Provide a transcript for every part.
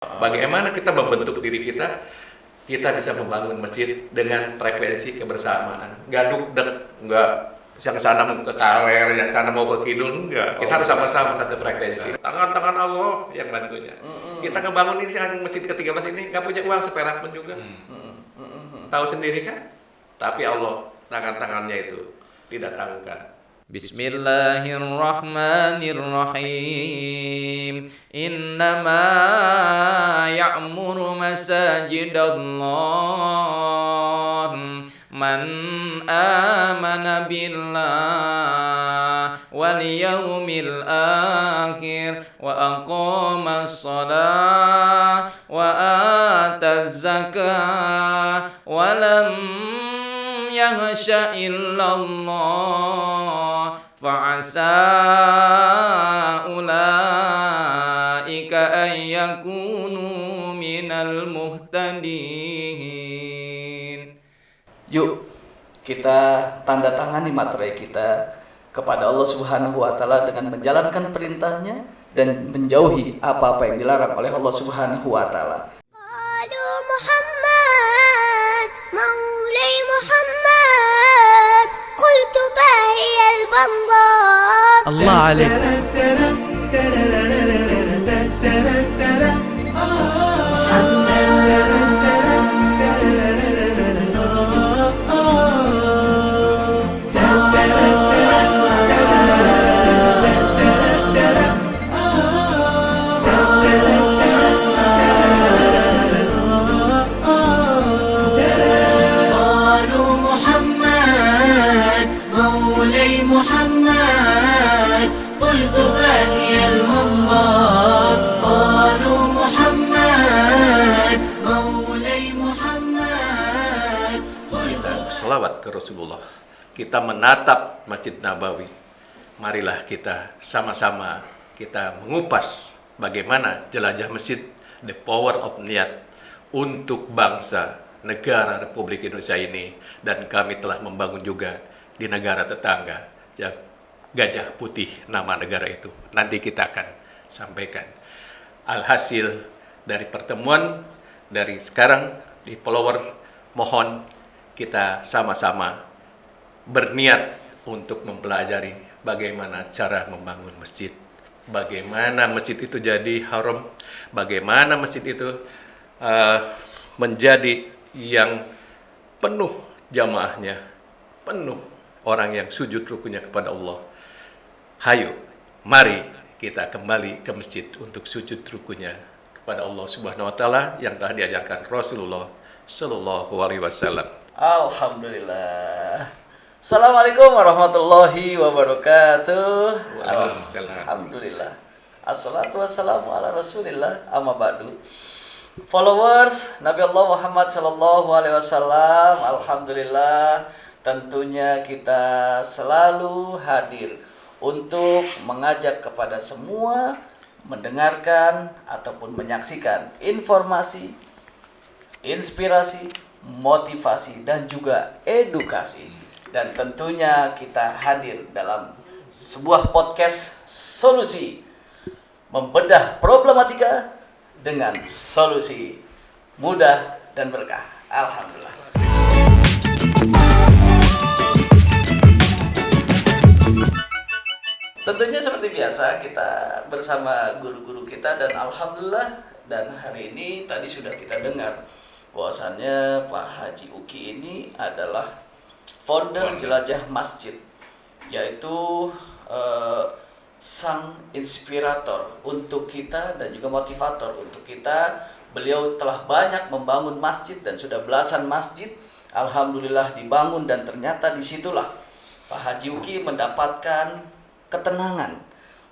Bagaimana kita membentuk diri kita, kita bisa membangun masjid dengan frekuensi kebersamaan. Nggak duk-dek, nggak yang sana mau ke kaler, yang sana mau ke kidul, enggak. Kita harus sama-sama satu frekuensi. Tangan-tangan Allah yang bantunya. Kita ngebangun ini masjid ke-13 ini nggak punya uang seperak pun juga. Tahu sendiri kan? Tapi Allah tangan-tangannya itu didatangkan. Bismillahirrahmanirrahim. Innama ya'muru masajidallah man amana billah wal yawmil akhir wa aqama as-salah wa ataz zakah wa lam yakhsha illallah fa'asa ulaika an yakunu minal muhtadin. Yuk kita tanda tangani materai kita kepada Allah Subhanahu wa taala dengan menjalankan perintahnya dan menjauhi apa-apa yang dilarang oleh Allah Subhanahu wa taala. الله عليك. Sholawat ke Rasulullah, kita menatap Masjid Nabawi. Marilah kita sama-sama kita mengupas bagaimana jelajah masjid, the power of niat untuk bangsa negara Republik Indonesia ini, dan kami telah membangun juga di negara tetangga. Gajah Putih nama negara itu. Nanti kita akan sampaikan. Alhasil dari pertemuan dari sekarang di follower, mohon kita sama-sama berniat untuk mempelajari bagaimana cara membangun masjid, bagaimana masjid itu jadi haram, bagaimana masjid itu menjadi yang penuh jamaahnya, penuh orang yang sujud rukunya kepada Allah. Hayo, mari kita kembali ke masjid untuk sujud rukunya kepada Allah Subhanahu wa taala yang telah diajarkan Rasulullah Shallallahu alaihi wasallam. Alhamdulillah. Assalamualaikum warahmatullahi wabarakatuh. Alhamdulillah. Assalatu wassalamu ala Rasulillah, amma ba'du. Followers Nabi Allah Muhammad sallallahu alaihi wasallam, alhamdulillah, tentunya kita selalu hadir untuk mengajak kepada semua mendengarkan ataupun menyaksikan informasi, inspirasi, motivasi, dan juga edukasi. Dan tentunya kita hadir dalam sebuah podcast solusi, membedah problematika dengan solusi mudah dan berkah. Alhamdulillah. Tentunya seperti biasa kita bersama guru-guru kita, dan alhamdulillah, dan hari ini tadi sudah kita dengar bahwasannya Pak Haji Uki ini adalah founder Jelajah Masjid, yaitu sang inspirator untuk kita dan juga motivator untuk kita. Beliau telah banyak membangun masjid dan sudah belasan masjid alhamdulillah dibangun, dan ternyata disitulah Pak Haji Uki mendapatkan ketenangan,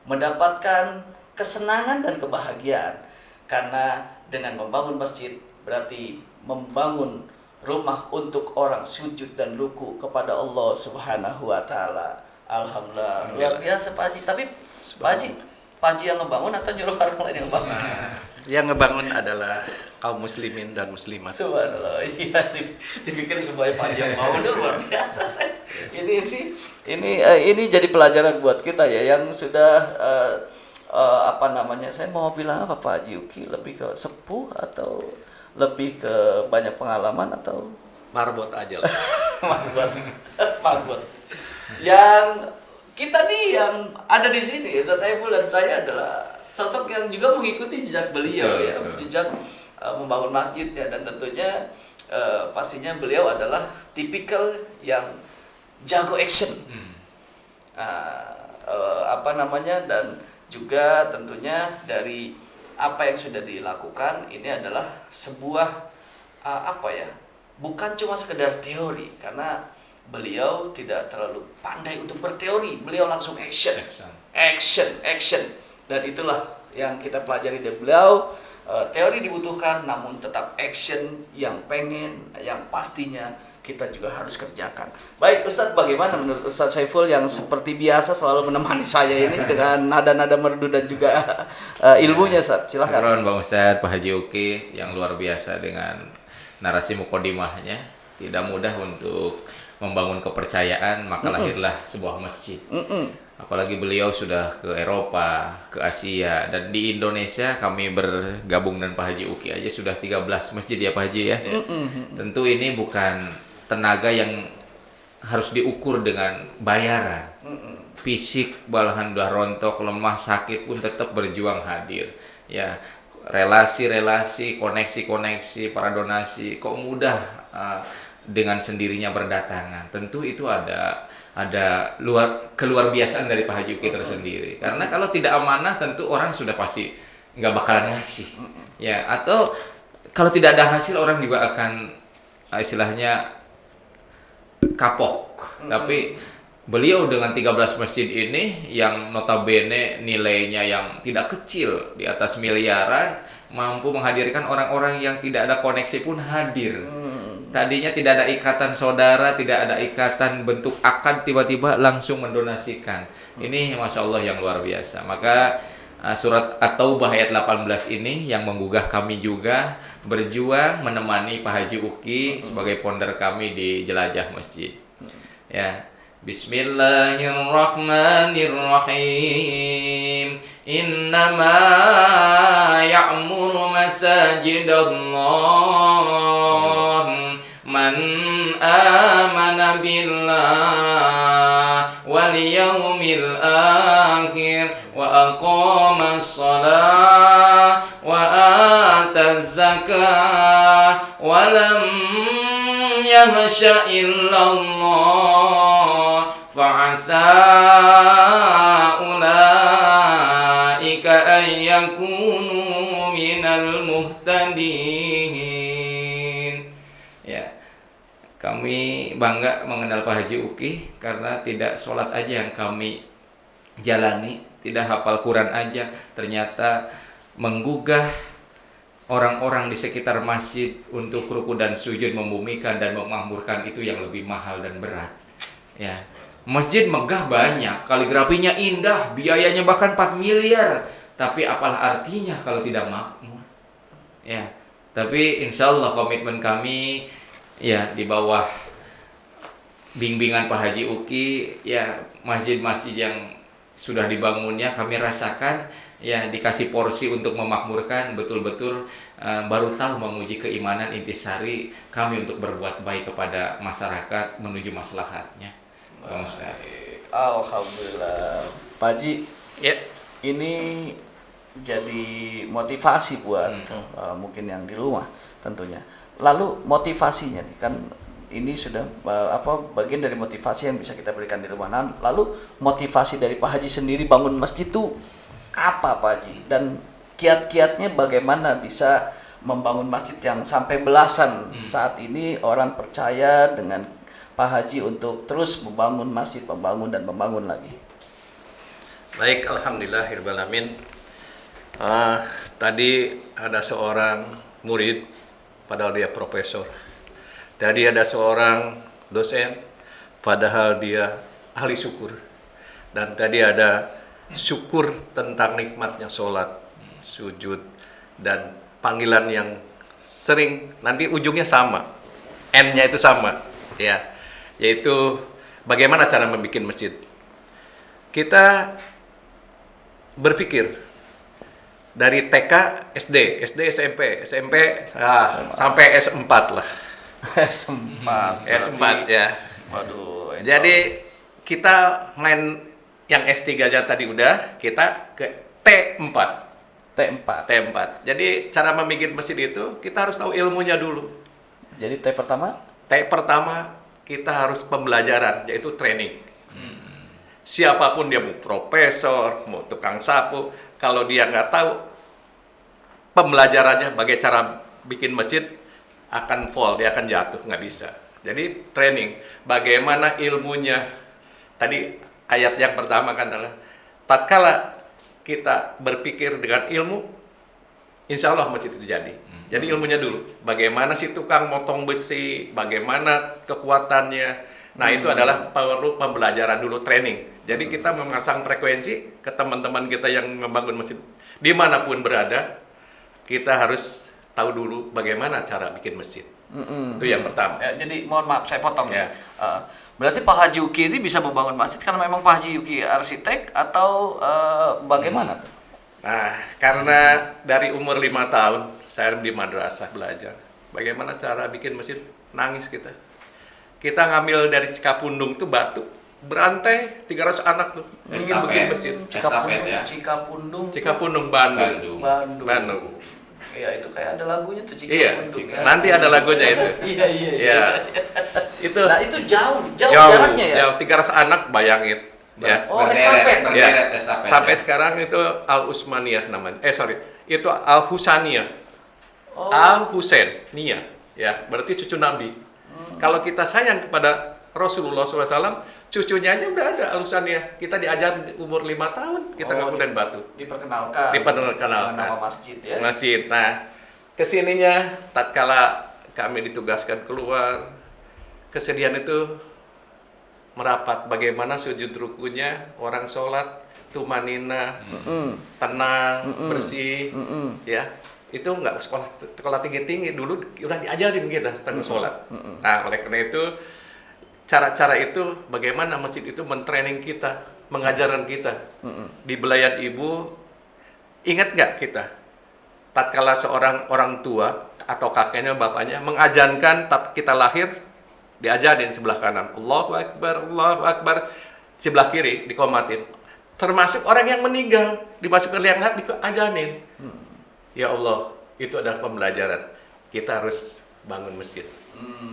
mendapatkan kesenangan dan kebahagiaan, karena dengan membangun masjid berarti membangun rumah untuk orang sujud dan ruku kepada Allah Subhanahu wa taala. Alhamdulillah, luar biasa Pak Haji. Tapi Pak Haji yang ngebangun atau nyuruh orang lain yang ngebangun? Yang ngebangun adalah kaum muslimin dan muslimat. Subhanallah, iya, dipikir supaya Pak Haji yang bangun, luar biasa. Ini jadi pelajaran buat kita ya, yang sudah apa namanya, saya mau bilang apa Pak Haji Uki, lebih ke sepuh atau lebih ke banyak pengalaman atau Marbot aja lah. marbot marbot yang kita nih yang ada di sini, Ustaz Saiful dan saya adalah sosok yang juga mengikuti jejak beliau ya, jejak membangun masjid ya, dan tentunya pastinya beliau adalah tipikal yang jago action. Apa namanya, dan juga tentunya dari apa yang sudah dilakukan ini adalah sebuah apa ya, bukan cuma sekedar teori, karena beliau tidak terlalu pandai untuk berteori, beliau langsung action, dan itulah yang kita pelajari dari beliau. Teori dibutuhkan, namun tetap action yang pastinya kita juga harus kerjakan. Baik Ustadz, bagaimana menurut Ustadz Saiful yang seperti biasa selalu menemani saya ini dengan nada-nada merdu dan juga ilmunya, Ustadz? Silahkan. Syukron Bang Ustadz, Pak Haji Uki yang luar biasa dengan narasi mukodimahnya. Tidak mudah untuk membangun kepercayaan, maka lahirlah sebuah masjid. Apalagi beliau sudah ke Eropa, ke Asia, dan di Indonesia kami bergabung dengan Pak Haji Uki aja sudah 13 masjid ya Pak Haji ya. Tentu ini bukan tenaga yang harus diukur dengan bayaran. Fisik malahan udah rontok, lemah, sakit pun tetap berjuang hadir. Ya, relasi-relasi, koneksi-koneksi, para donasi kok mudah dengan sendirinya berdatangan. Tentu itu ada keluar biasaan dari Pak Haji Uki tersendiri. Karena kalau tidak amanah tentu orang sudah pasti nggak bakalan ngasih. Ya, atau kalau tidak ada hasil orang juga akan istilahnya kapok. Tapi beliau dengan 13 masjid ini yang notabene nilainya yang tidak kecil, di atas miliaran, mampu menghadirkan orang-orang yang tidak ada koneksi pun hadir. Tadinya tidak ada ikatan saudara, tidak ada ikatan bentuk akad, tiba-tiba langsung mendonasikan. Ini Masya Allah yang luar biasa. Maka surat At-Taubah ayat 18 ini yang menggugah kami juga berjuang menemani Pak Haji Uki sebagai ponder kami di jelajah masjid. Ya, Bismillahirrahmanirrahim. Innama ya'muru masajidallah man amana billah wal yawmil akhir wa aqama as-salah wa ata az-zakah wa lam yakhsha illallah fa'asa ulaika an yakunu minal muhtadin. Ya, kami bangga mengenal Pak Haji Uki karena tidak sholat aja yang kami jalani, tidak hafal Quran aja, ternyata menggugah orang-orang di sekitar masjid untuk ruku dan sujud, membumikan dan memakmurkan, itu yang lebih mahal dan berat. Ya, masjid megah banyak, kaligrafinya indah, biayanya bahkan 4 miliar, tapi apalah artinya kalau tidak makmur? Ya, tapi insya Allah komitmen kami ya di bawah bimbingan Pak Haji Uki, ya masjid-masjid yang sudah dibangunnya kami rasakan, ya dikasih porsi untuk memakmurkan, betul-betul baru tahu menguji keimanan intisari kami untuk berbuat baik kepada masyarakat menuju maslahatnya. Alhamdulillah Pak Haji, Ya. ini jadi motivasi buat mungkin yang di rumah tentunya. Lalu motivasinya nih kan ini sudah bagian dari motivasi yang bisa kita berikan di rumah. Nah, lalu motivasi dari Pak Haji sendiri bangun masjid itu apa Pak Haji? Dan kiat-kiatnya bagaimana bisa membangun masjid yang sampai belasan saat ini orang percaya dengan Pak Haji untuk terus membangun masjid, membangun dan membangun lagi. Baik, alhamdulillahirabbil alamin. Tadi ada seorang murid, padahal dia profesor. Tadi ada seorang dosen, padahal dia ahli syukur. Dan tadi ada syukur tentang nikmatnya sholat, sujud, dan panggilan yang sering nanti ujungnya sama, N-nya itu sama, ya, yaitu bagaimana cara membuat masjid. Kita berpikir dari TK, SD, SMP, sampai S4 lah. S4. S4 ya. Waduh. Jadi kita main yang S3 aja tadi udah, kita ke T4. T4. T4. Jadi cara membuat mesin itu kita harus tahu ilmunya dulu. Jadi T pertama? T pertama kita harus pembelajaran, yaitu training. Siapapun dia, mau profesor, mau tukang sapu, kalau dia nggak tahu pembelajarannya bagaimana cara bikin mesin, akan fall, dia akan jatuh, nggak bisa. Jadi training, bagaimana ilmunya. Tadi ayat yang pertama kan adalah tatkala kita berpikir dengan ilmu, insya Allah mesin itu jadi. Jadi ilmunya dulu, bagaimana si tukang motong besi, bagaimana kekuatannya. Nah itu adalah perlu pembelajaran dulu, training. Jadi kita memasang frekuensi ke teman-teman kita yang membangun mesin. Dimanapun berada, kita harus tahu dulu bagaimana cara bikin mesin. Itu yang pertama. Ya, jadi mohon maaf saya potong Ya. Berarti Pak Haji Uki ini bisa membangun masjid karena memang Pak Haji Uki arsitek atau bagaimana tuh? Nah, karena dari umur 5 tahun saya di madrasah belajar bagaimana cara bikin mesin, nangis kita. Kita ngambil dari Cikapundung tuh batu, berantai 300 anak tuh ingin bikin mesin. Estafet ya. Cikapundung, Bandung. Bandung. Iya, itu kayak ada lagunya tuh Iya, Cikapundung. Ya. nanti ada lagunya itu. Iya. Iya. Itu Nah, itu jauh jaraknya ya. jauh 300 anak, bayangin. Ya. Oh, estafet. Ya. Estafet, Sampai ya. sekarang itu Al Usmaniyah namanya. Itu Al Husaniyah. Oh. Al Husain Nia, ya, berarti cucu Nabi. Kalau kita sayang kepada Rasulullah SAW, cucunya aja udah ada Al Husaniyah. Kita diajar umur 5 tahun, kita ngakutin batu. Diperkenalkan. Diperkenalkan. Nama masjid ya. Masjid. Nah, kesininya tatkala kami ditugaskan keluar, kesedihan itu merapat. Bagaimana sujud rukunya, orang sholat, tumanina, tenang, bersih, ya. Itu nggak sekolah tinggi-tinggi, dulu udah diajarin kita tentang sholat. Nah, oleh karena itu, cara-cara itu bagaimana masjid itu mentraining kita, mengajarkan kita. Di belayan ibu, ingat nggak kita? Tatkala seorang orang tua atau kakeknya, bapaknya mengajarkan kita lahir, diajarin sebelah kanan, Allahu Akbar, sebelah kiri dikomatin. Termasuk orang yang meninggal, dimasukkan liang lahat, diajarin. Ya Allah, itu adalah pembelajaran. Kita harus bangun masjid.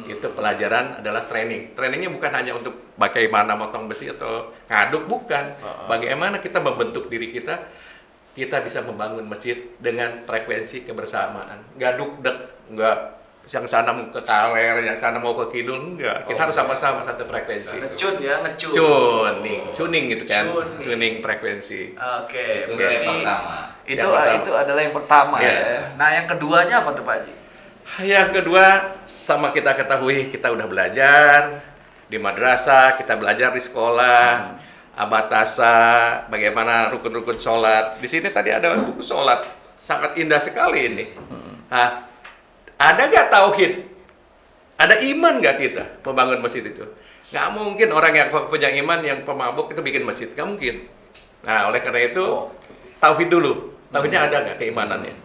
Itu pelajaran adalah training. Trainingnya bukan hanya untuk bagaimana motong besi atau ngaduk, bukan. Bagaimana kita membentuk diri kita bisa membangun masjid dengan frekuensi kebersamaan. Nggak duk-dek, nggak yang sana mau ke kaler, yang sana mau ke kidul, enggak. Kita harus sama-sama satu frekuensi. Tuning gitu kan. Tuning frekuensi. Oke, Itu berarti yang pertama. itu adalah yang pertama Ya. ya. Nah, yang keduanya apa tuh Pak Haji? Yang kedua, sama kita ketahui, kita udah belajar di madrasah, kita belajar di sekolah, abatasa, bagaimana rukun-rukun sholat. Di sini tadi ada buku sholat, sangat indah sekali ini. Nah, ada nggak tauhid? Ada iman nggak kita membangun masjid itu? Nggak mungkin orang yang punya iman, yang pemabuk itu bikin masjid, nggak mungkin. Nah, oleh karena itu, tauhid dulu. Tauhidnya ada nggak keimanannya?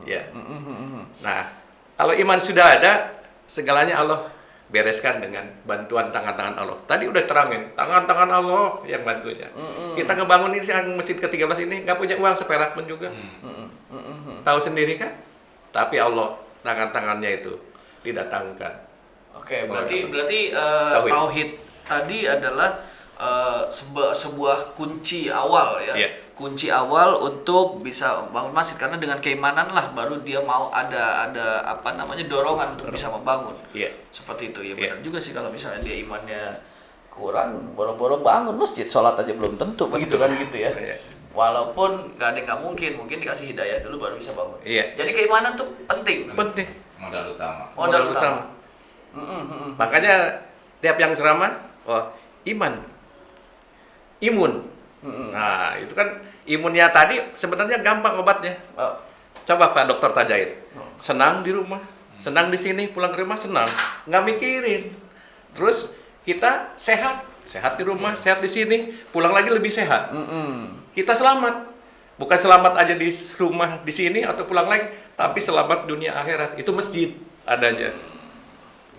Ya. Nah, kalau iman sudah ada, segalanya Allah bereskan dengan bantuan tangan-tangan Allah. Tadi udah terangin, tangan-tangan Allah yang bantunya. Kita ngebangun ini masjid ke-13 ini nggak punya uang seperak pun juga. Tahu sendiri kan? Tapi Allah tangan-tangannya itu didatangkan. Oke, berarti Tauhid. tauhid tadi adalah sebuah kunci awal ya. Iya. Kunci awal untuk bisa bangun masjid, karena dengan keimanan lah baru dia mau ada apa namanya dorongan untuk bisa membangun. Iya. Seperti itu ya, Iya. benar juga sih. Kalau misalnya dia imannya kurang, boro-boro bangun masjid, sholat aja belum tentu begitu kan gitu ya. Iya. Walaupun nggak mungkin dikasih hidayah dulu baru bisa bangun. Iya. Jadi keimanan tuh penting. Penting. Modal utama. Modal utama. Makanya tiap yang ceramah, imun. Nah, itu kan imunnya tadi sebenarnya gampang obatnya. Coba Pak Dokter tajain. Senang di rumah, senang di sini, pulang ke rumah senang, nggak mikirin. Terus kita sehat di rumah, sehat di sini, pulang lagi lebih sehat. Kita selamat. Bukan selamat aja di rumah di sini atau pulang lagi, tapi selamat dunia akhirat. Itu masjid adanya.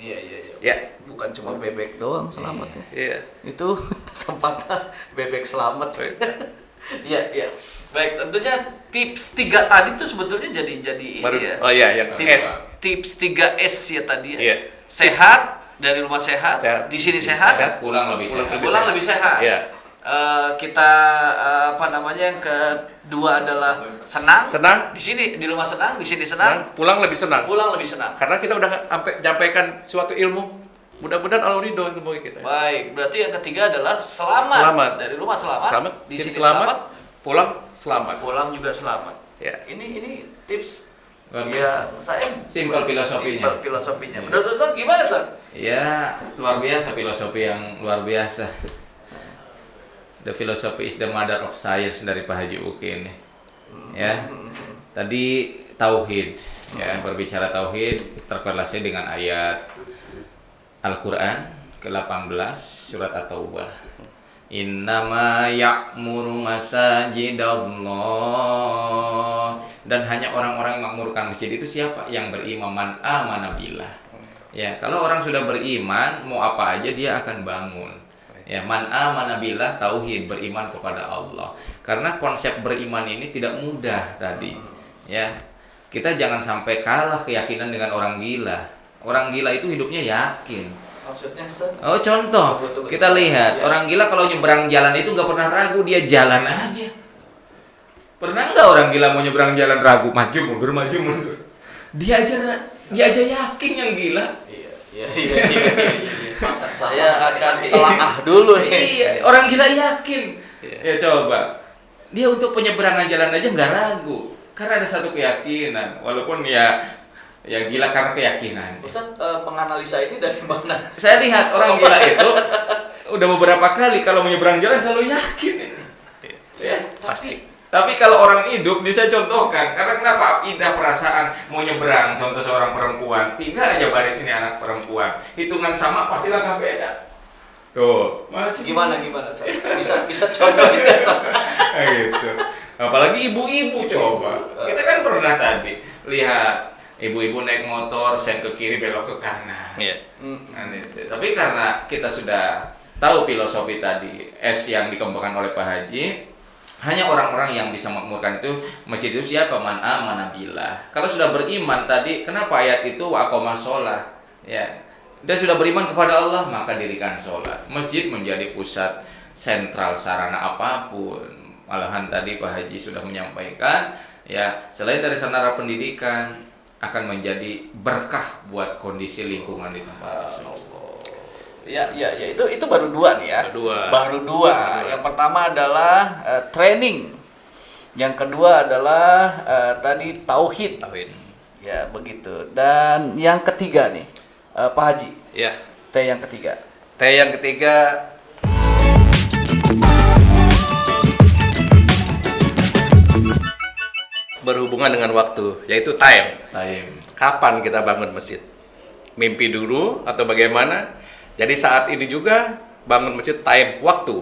Iya, iya, iya. Ya. Bukan cuma bebek doang selamat ya. Iya. Itu tempatnya bebek selamat. Iya, iya. Baik, tentunya tips 3 tadi tuh sebetulnya jadi Baru, ini ya. oh iya, yang Tips 3S ya tadi ya. Iya. Sehat, dari rumah sehat, Sehat. di sini sehat, Pulang lebih sehat. pulang lebih sehat. Iya. Kita apa namanya, yang kedua adalah senang. Senang. Di sini di rumah senang, di sini senang, Pulang lebih senang. pulang lebih senang. Karena kita udah sampai menyampaikan suatu ilmu. Mudah-mudahan Allah ridho ilmu kita. Baik, berarti yang ketiga adalah selamat. Selamat. Dari rumah selamat, Selamat, di sini sini selamat, pulang selamat. pulang juga selamat. Ya. Ini tips Luar ya saya Simpel filosofinya. Simpel filosofinya. Menurut Ustaz gimana, Ustaz? Ya, luar biasa filosofi yang luar biasa. The philosophy is the mother of science dari Pak Haji Uki ini. Ya. Tadi tauhid, ya, berbicara tauhid terkorelasi dengan ayat Al-Qur'an ke-18 surat At-Taubah. Innama ya'muru masajidallah. Dan hanya orang-orang yang makmurkan masjid itu siapa? Yang beriman, man amana billah. Ya, kalau orang sudah beriman, mau apa aja dia akan bangun. Ya, man amana billah, tauhid, beriman kepada Allah. Karena konsep beriman ini tidak mudah tadi. Ya. Kita jangan sampai kalah keyakinan dengan orang gila. Orang gila itu hidupnya yakin. Maksudnya, Ustaz? Oh, contoh, Tunggu. kita lihat Ya. orang gila kalau nyebrang jalan itu nggak pernah ragu, dia jalan aja. Pernah nggak orang gila mau nyebrang jalan ragu, maju mundur? Dia aja yakin yang gila. Iya. Saya akan telaah dulu nih. Iya, orang gila yakin. Ya coba, dia untuk penyeberangan jalan aja nggak ragu, karena ada satu keyakinan. Walaupun ya gila karena keyakinan. Ustaz menganalisa ini dari mana? Saya lihat orang gila itu udah beberapa kali kalau menyeberang jalan selalu yakin. Ya, Pasti. Tapi kalau orang hidup, ini saya contohkan. Karena kenapa? Indah perasaan mau nyeberang. Contoh seorang perempuan, 3 aja baris ini anak perempuan. Hitungan sama pasti langkah beda. Tuh, masih Gimana Ustaz? Bisa contohin nggak, Ustaz? gitu. Apalagi ibu-ibu coba. Kita kan pernah tadi lihat ibu-ibu naik motor, sen ke kiri belok ke kanan. Iya. Nah, itu. Tapi karena kita sudah tahu filosofi tadi S yang dikembangkan oleh Pak Haji, hanya orang-orang yang bisa makmurkan itu masjid itu siapa? Man amana billah. Kalau sudah beriman tadi, kenapa ayat itu wa aqamas shalah? Ya. Dia sudah beriman kepada Allah, maka dirikan sholat. Masjid menjadi pusat sentral sarana apapun. Malahan tadi Pak Haji sudah menyampaikan, ya, selain dari sarana pendidikan akan menjadi berkah buat kondisi lingkungan di tempat tersebut. Ya, itu baru 2 nih ya. Baru dua. Yang pertama adalah training. Yang kedua adalah tadi tauhid. Ya, begitu. Dan yang ketiga nih, Pak Haji. Ya. T yang ketiga. T yang ketiga berhubungan dengan waktu, yaitu time. Kapan kita bangun masjid? Mimpi dulu atau bagaimana? Jadi saat ini juga bangun masjid time, waktu.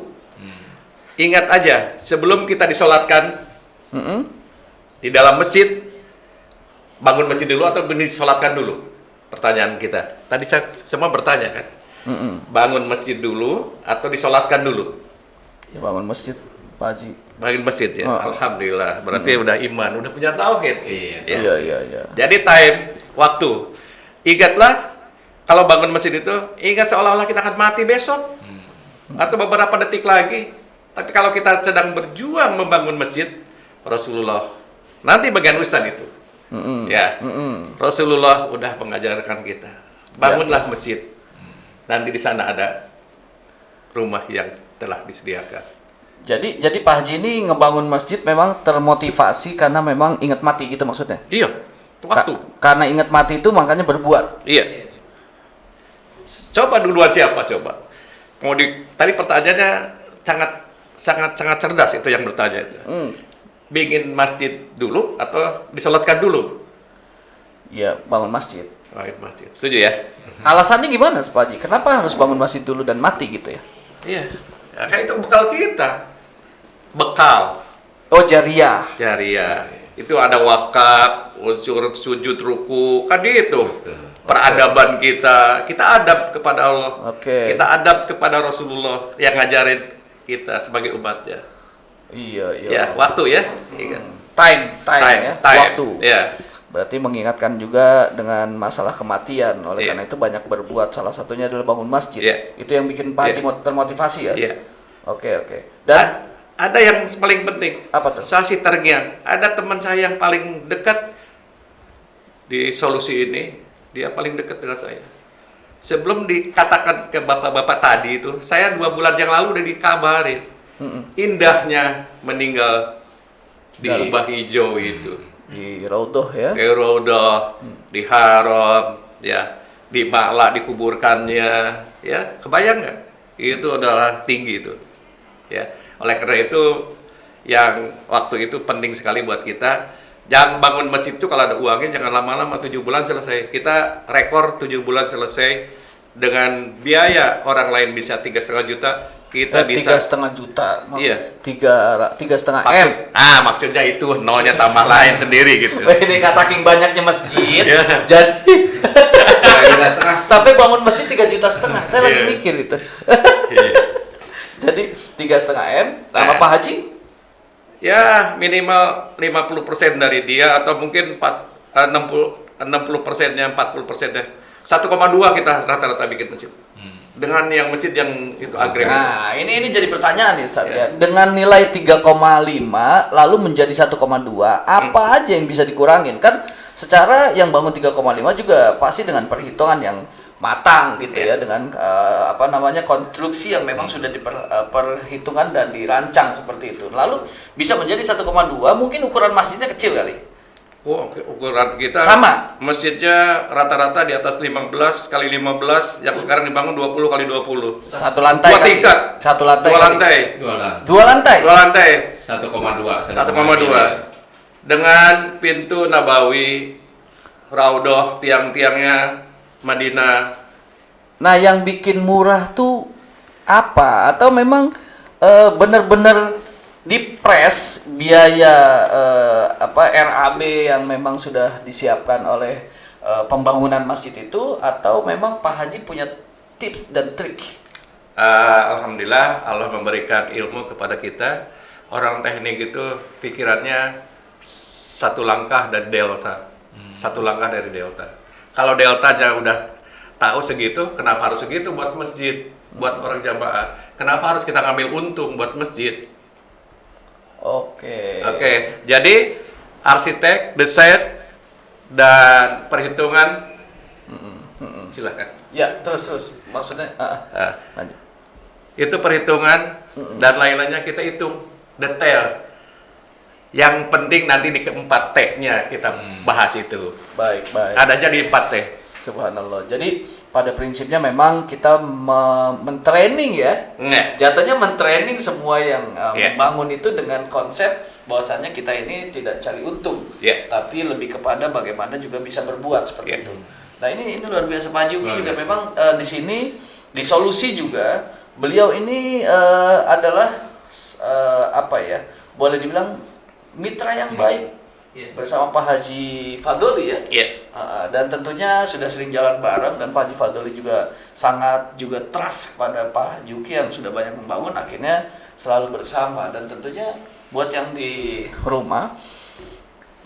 Ingat aja, sebelum kita disolatkan di dalam masjid, bangun masjid dulu atau disolatkan dulu? Pertanyaan kita. Tadi saya semua bertanya kan? Bangun masjid dulu atau disolatkan dulu? Ya, bangun masjid, Pak Haji. Bangun masjid ya. Alhamdulillah. Berarti udah iman, udah punya tauhid. Ya. Iya. Jadi time, waktu. Ingatlah, kalau bangun masjid itu, ingat seolah-olah kita akan mati besok. Atau beberapa detik lagi. Tapi kalau kita sedang berjuang membangun masjid, Rasulullah, nanti bagian Ustaz itu. Rasulullah udah mengajarkan kita. Bangunlah masjid. Nanti di sana ada rumah yang telah disediakan. Jadi Pak Haji ini ngebangun masjid memang termotivasi karena memang ingat mati gitu maksudnya? Iya, waktu. Karena ingat mati itu makanya berbuat. Iya. Coba duluan siapa coba? Tadi pertanyaannya sangat cerdas itu yang bertanya itu. Bikin masjid dulu atau disolatkan dulu? Ya, bangun masjid. Bangun masjid. Setuju ya? Alasannya gimana, Pak Haji? Kenapa harus bangun masjid dulu dan mati gitu ya? Iya. Ya, kayak itu bekal kita. Bekal. Oh, jariah. Jariah. Itu ada wakaf, unsur sujud ruku, kan itu. Peradaban kita adab kepada Allah. Oke. Kita adab kepada Rasulullah yang ngajarin kita sebagai umatnya. Iya, iya. Ya, waktu ya. Iya. Time ya, time. waktu. Ya. Berarti mengingatkan juga dengan masalah kematian. Oleh Iya. karena itu banyak berbuat. Salah satunya adalah bangun masjid. Iya. Itu yang bikin Pak Haji termotivasi ya. Iya. Oke. Dan Ada yang paling penting. apa tuh? Saya sih terngiang. Ada teman saya yang paling dekat di solusi ini, dia paling dekat dengan saya. Sebelum dikatakan ke bapak-bapak tadi itu, saya 2 bulan yang lalu udah dikabarin. Indahnya meninggal di Dari- Kubah Hijau itu. Di Raudhah ya. Di Raudhah, di Haram, ya, di Ma'la dikuburkannya, ya, kebayang nggak? Itu adalah tinggi itu, ya. Oleh karena itu, yang waktu itu penting sekali buat kita. Jangan bangun masjid itu kalau ada uangnya jangan lama-lama, 7 bulan selesai. Kita rekor 7 bulan selesai dengan biaya orang lain bisa 3,5 juta, kita bisa 3,5 juta. Iya. 3,5 M. Maksudnya itu nolnya tambah lain sendiri gitu. Wah, ini kan saking banyaknya masjid. Iya. Jadi 3,5. sampai bangun masjid 3,5 juta. Saya lagi Iya. mikir itu. Iya. Jadi 3,5 M. Sama Nah. Pak Haji? Ya minimal 50% dari dia atau mungkin 60%-nya, 40%-nya. 1,2 kita rata-rata bikin masjid. Dengan yang masjid yang itu agregat. Nah, ini jadi pertanyaan nih Ustaz ya. Iya. Dengan nilai 3,5 lalu menjadi 1,2, apa aja yang bisa dikurangin? Kan secara yang bangun 3,5 juga pasti dengan perhitungan yang matang gitu ya, dengan konstruksi yang memang sudah diperhitungkan dan dirancang seperti itu. Lalu bisa menjadi 1,2, mungkin ukuran masjidnya kecil kali. Ukuran kita Sama. masjidnya rata-rata di atas 15 kali 15, yang sekarang dibangun 20 kali 20. Satu lantai Dua kali. tingkat. Satu lantai. Dua kali. lantai. 2 lantai. 2 lantai. 1,2. 1,2. Dengan pintu Nabawi, Raudhah, tiang-tiangnya Madinah. Nah, yang bikin murah tuh apa? Atau memang benar-benar dipres biaya RAB yang memang sudah disiapkan oleh pembangunan masjid itu, atau memang Pak Haji punya tips dan trik? Alhamdulillah Allah memberikan ilmu kepada kita. Orang teknik itu pikirannya satu langkah dari delta. Satu langkah dari delta. Kalau delta aja udah tahu segitu, kenapa harus segitu buat masjid, buat orang jamaah? Kenapa harus kita ngambil untung buat masjid? Oke. Jadi arsitek, desain, dan perhitungan, silakan. Ya, terus maksudnya lanjut. Itu perhitungan dan lain-lainnya kita hitung detail. Yang penting nanti di keempat T-nya kita bahas itu. Baik. Adanya di 4 T. Subhanallah. Jadi pada prinsipnya memang kita mentraining ya. Nggak. Jatuhnya mentraining semua yang Yeah. membangun itu dengan konsep bahwasanya kita ini tidak cari untung, Yeah. tapi lebih kepada bagaimana juga bisa berbuat seperti Yeah. itu. Nah, ini luar biasa Pak Haji Uki Luar juga biasa. memang di sini di solusi juga beliau ini adalah boleh dibilang mitra yang baik Yeah. bersama Pak Haji Fadoli ya. Iya. Dan tentunya sudah sering jalan bareng, dan Pak Haji Fadoli juga sangat trust kepada Pak Haji Uki yang sudah banyak membangun, akhirnya selalu bersama. Dan tentunya buat yang di rumah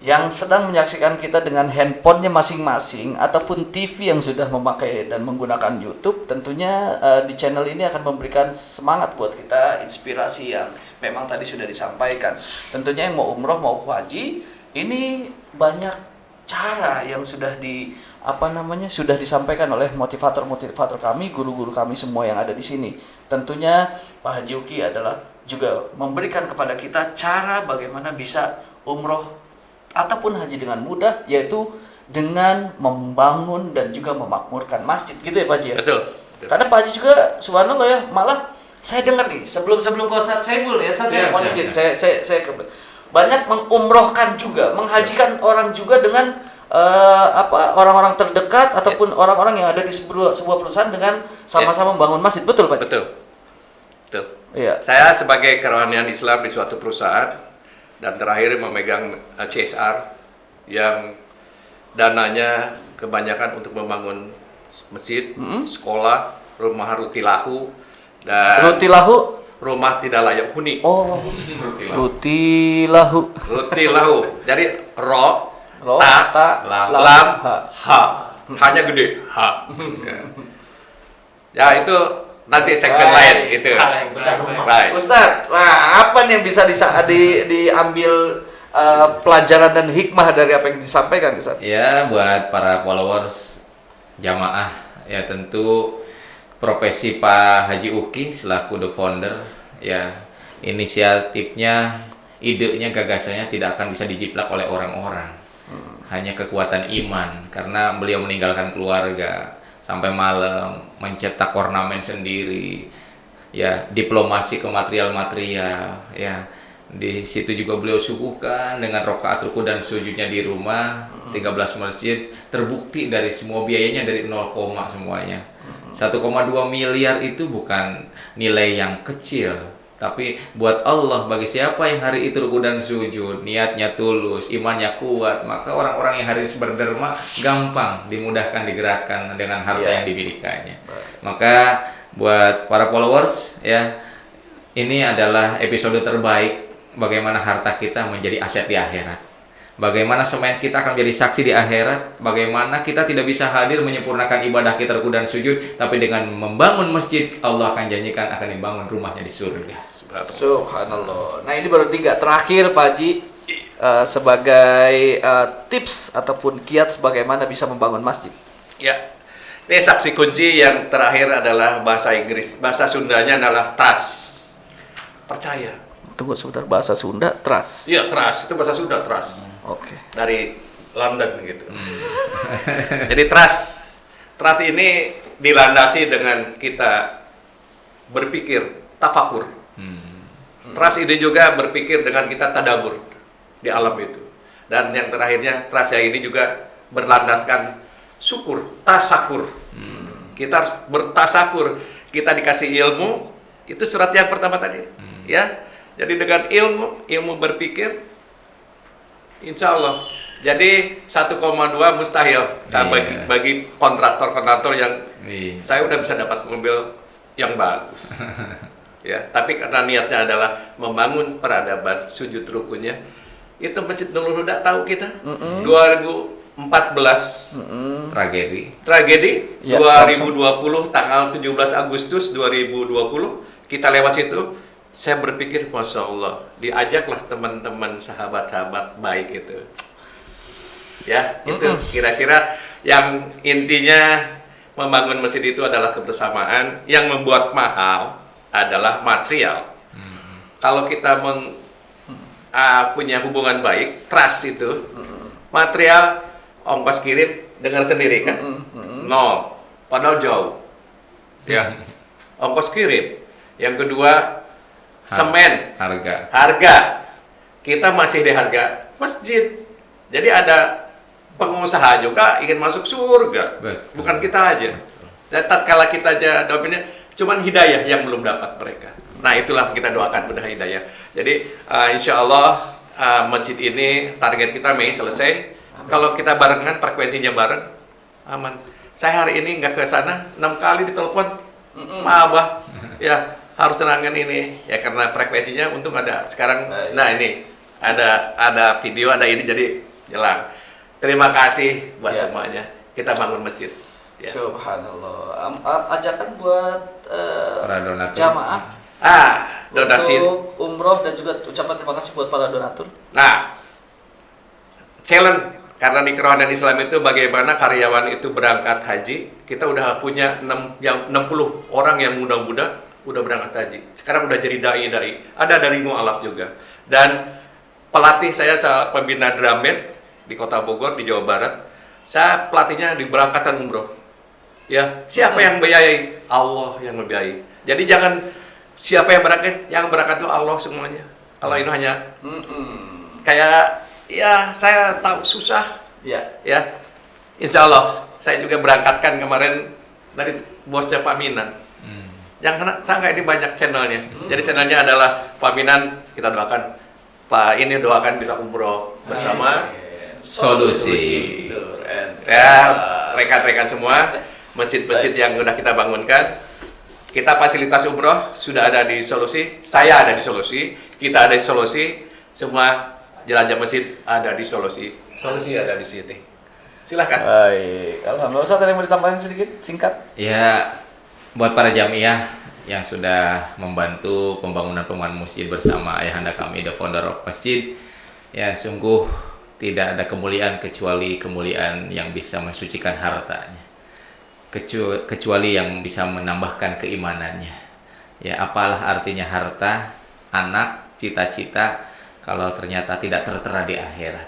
yang sedang menyaksikan kita dengan handphonenya masing-masing ataupun TV yang sudah memakai dan menggunakan YouTube, tentunya di channel ini akan memberikan semangat buat kita, inspirasi yang memang tadi sudah disampaikan. Tentunya yang mau umroh mau haji, ini banyak cara yang sudah sudah disampaikan oleh motivator-motivator kami, guru-guru kami semua yang ada di sini. Tentunya Pak Haji Uki adalah juga memberikan kepada kita cara bagaimana bisa umroh ataupun haji dengan mudah, yaitu dengan membangun dan juga memakmurkan masjid, gitu ya Pak Haji ya? Betul. Karena Pak Haji juga subhanallah ya, malah saya dengar nih sebelum ke Ustaz Saiful ya, saya mohon izin, saya banyak mengumrohkan juga, menghajikan orang juga dengan orang-orang terdekat ataupun orang-orang yang ada di sebuah perusahaan dengan sama-sama membangun masjid, betul Pak? Betul. Iya. Saya sebagai kerohanian Islam di suatu perusahaan, dan terakhir memegang CSR yang dananya kebanyakan untuk membangun masjid, sekolah, rumah rutilahu, dan Rutilahu. rumah tidak layak huni. Oh, Rutilahu. Rutilahu. Jadi ro, Ro, ta, ta, lam, ha. ha. Hanya gede, ha. Ya itu nanti segmen lain itu. Baik. Ustadz, nah apa nih yang bisa diambil pelajaran dan hikmah dari apa yang disampaikan, Ustadz? Ya, buat para followers jamaah, ya tentu profesi Pak Haji Uki selaku the founder, ya inisiatifnya, idenya, gagasannya tidak akan bisa dijiplak oleh orang-orang. Hanya kekuatan iman, karena beliau meninggalkan keluarga sampai malam mencetak ornamen sendiri, ya diplomasi ke material-material, ya di situ juga beliau suguhkan dengan rokaat ruku dan sujudnya di rumah 13 masjid, terbukti dari semua biayanya dari 0, semuanya. 1,2 miliar itu bukan nilai yang kecil, tapi buat Allah, bagi siapa yang hari itu ruku dan sujud, niatnya tulus, imannya kuat, maka orang-orang yang hari itu berderma gampang dimudahkan digerakkan dengan harta yang dimilikannya. Maka buat para followers, ya ini adalah episode terbaik bagaimana harta kita menjadi aset di akhirat. Bagaimana semen kita akan menjadi saksi di akhirat, bagaimana kita tidak bisa hadir menyempurnakan ibadah kita ruku dan sujud, tapi dengan membangun masjid, Allah akan janjikan akan dibangun rumahnya di surga. Subhanallah. Nah ini baru 3 terakhir Pak Haji, sebagai tips ataupun kiat bagaimana bisa membangun masjid. Ya. Ini saksi kunci yang terakhir adalah bahasa Inggris. Bahasa Sundanya adalah trust. Percaya. Tunggu sebentar, bahasa Sunda trust. Iya, trust. Itu bahasa Sunda, trust. Oke. Dari London gitu. Jadi trust. Trust ini dilandasi dengan kita berpikir tafakur. Trust ini juga berpikir dengan kita tadabur di alam itu. Dan yang terakhirnya trust yang ini juga berlandaskan syukur, tasakur. Kita harus bertasakur. Kita dikasih ilmu, itu surat yang pertama tadi, ya. Jadi dengan ilmu berpikir, insya Allah. Jadi 1,2 mustahil. Nah, bagi kontraktor yang saya udah bisa dapat mobil yang bagus. Ya, tapi karena niatnya adalah membangun peradaban sujud rukunnya, itu Masjid Nurul Huda tahu kita 2014 tragedi Ya, 2020 tanggal 17 Agustus 2020 kita lewat situ. Saya berpikir, Masya Allah, diajaklah teman-teman sahabat-sahabat baik itu. Ya, itu kira-kira yang intinya membangun masjid itu adalah kebersamaan. Yang membuat mahal adalah material. Kalau kita punya hubungan baik, trust itu, material, ongkos kirim, dengar sendiri kan? Nol, padahal jauh. Ya, ongkos kirim. Yang kedua, semen, harga, kita masih di harga masjid. Jadi ada pengusaha juga ingin masuk surga. Betul. Bukan kita aja. Dan tatkala kita aja dominnya, cuman hidayah yang belum dapat mereka. Nah itulah kita doakan mudah hidayah. Jadi insya Allah masjid ini target kita Mei selesai. Kalau kita barengan, frekuensinya bareng, aman. Saya hari ini nggak ke sana, 6 kali ditelepon, Pak Abah, ya harus tenangkan ini, ya karena frekuensinya untung ada sekarang. Nah ini ada video, ada ini jadi jelang. Terima kasih buat semuanya. Kita bangun masjid. Ya. Subhanallah. Ajakan buat para donatur. jamaah Donasi. untuk umroh dan juga ucapan terima kasih buat para donatur. Nah, challenge karena di kerohanian Islam itu bagaimana karyawan itu berangkat haji. Kita udah punya 60 orang yang muda-muda udah berangkat haji. Sekarang udah jadi dai-dai. Ada dari mualaf juga. Dan pelatih saya pembina drum band di Kota Bogor di Jawa Barat. Saya pelatihnya di berangkatan umroh. Ya, siapa yang membiayai? Allah yang membiayai. Jadi jangan siapa yang berangkat itu Allah semuanya. Kalau ini hanya kayak ya saya tahu susah. Ya. Insya Allah saya juga berangkatkan kemarin dari bosnya Pak Minan. Jangan sangka ini banyak channelnya. Jadi channelnya adalah Pak Minan, kita doakan Pak ini doakan kita umroh bersama. Solusi. Tour and Ya, Travel. rekan-rekan semua, masjid-masjid yang sudah kita bangunkan, kita fasilitas umroh sudah ada di Solusi, saya ada di Solusi, kita ada di Solusi, semua jelajah masjid ada di Solusi. Solusi ada di sini. Silahkan. Baik, alhamdulillah. Ustaz, ada yang mau ditambahkan sedikit, singkat? Ya, buat para jamiah yang sudah membantu pembangunan masjid bersama ayahanda kami, the founder of masjid, ya sungguh tidak ada kemuliaan kecuali kemuliaan yang bisa mensucikan hartanya, kecuali yang bisa menambahkan keimanannya. Ya, apalah artinya harta, anak, cita-cita kalau ternyata tidak tertera di akhirat.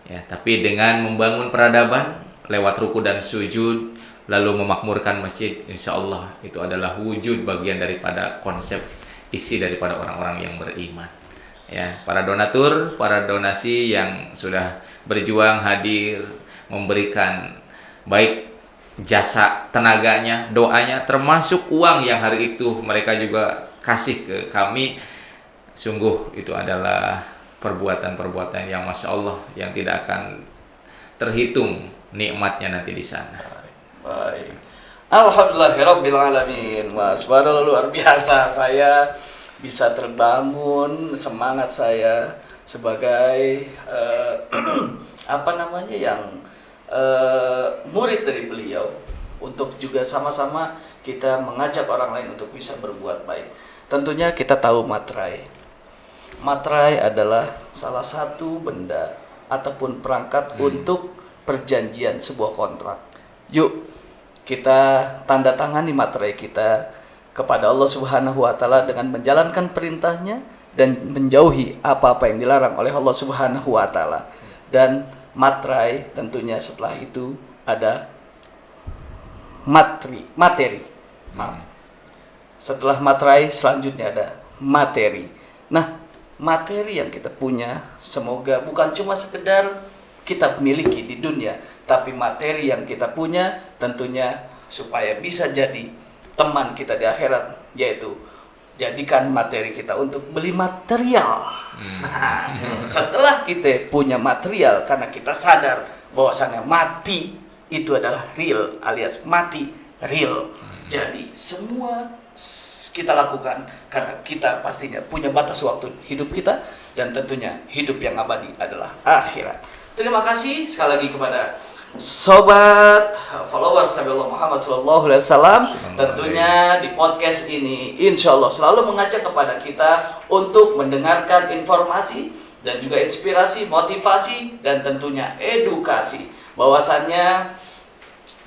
Ya, tapi dengan membangun peradaban lewat ruku dan sujud, lalu memakmurkan masjid, insya Allah itu adalah wujud bagian daripada konsep isi daripada orang-orang yang beriman. Ya, para donatur, para donasi yang sudah berjuang hadir, memberikan baik jasa tenaganya, doanya, termasuk uang yang hari itu mereka juga kasih ke kami, sungguh itu adalah perbuatan-perbuatan yang masya Allah yang tidak akan terhitung nikmatnya nanti di sana. Baik. Alhamdulillahirabbil alamin. Mas, padahal luar biasa, saya bisa terbangun semangat saya sebagai murid dari beliau untuk juga sama-sama kita mengajak orang lain untuk bisa berbuat baik. Tentunya kita tahu materai. Materai adalah salah satu benda ataupun perangkat untuk perjanjian sebuah kontrak. Yuk kita tanda tangani materai kita kepada Allah Subhanahu wa taala dengan menjalankan perintahnya dan menjauhi apa-apa yang dilarang oleh Allah Subhanahu wa taala. Dan materai tentunya setelah itu ada materi. Setelah materai selanjutnya ada materi. Nah, materi yang kita punya semoga bukan cuma sekedar kita miliki di dunia, tapi materi yang kita punya tentunya supaya bisa jadi teman kita di akhirat, yaitu jadikan materi kita untuk beli material. Nah, setelah kita punya material, karena kita sadar bahwasannya mati itu adalah real, alias mati real. Jadi semua kita lakukan karena kita pastinya punya batas waktu hidup kita, dan tentunya hidup yang abadi adalah akhirat. Terima kasih sekali lagi kepada sobat followers Nabi Allah Muhammad SAW. Tentunya di podcast ini insya Allah selalu mengajak kepada kita untuk mendengarkan informasi dan juga inspirasi, motivasi, dan tentunya edukasi. Bahwasannya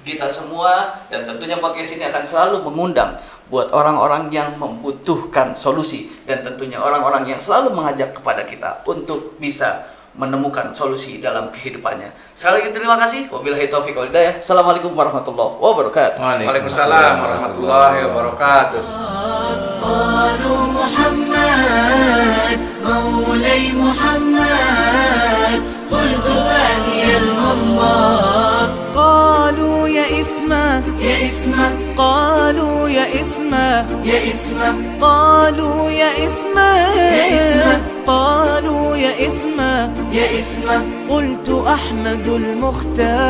kita semua dan tentunya podcast ini akan selalu mengundang buat orang-orang yang membutuhkan solusi, dan tentunya orang-orang yang selalu mengajak kepada kita untuk bisa menemukan solusi dalam kehidupannya. Sekali lagi terima kasih. Wabillahi taufiq wal hidayah. Assalamualaikum warahmatullahi wabarakatuh. Waalaikumsalam warahmatullahi wabarakatuh. قالوا محمد مولاي محمد قلت باقي المنظر قالوا يا اسمه قالوا يا اسمه قالوا يا اسمه قالوا يا اسمه قلت أحمد المختار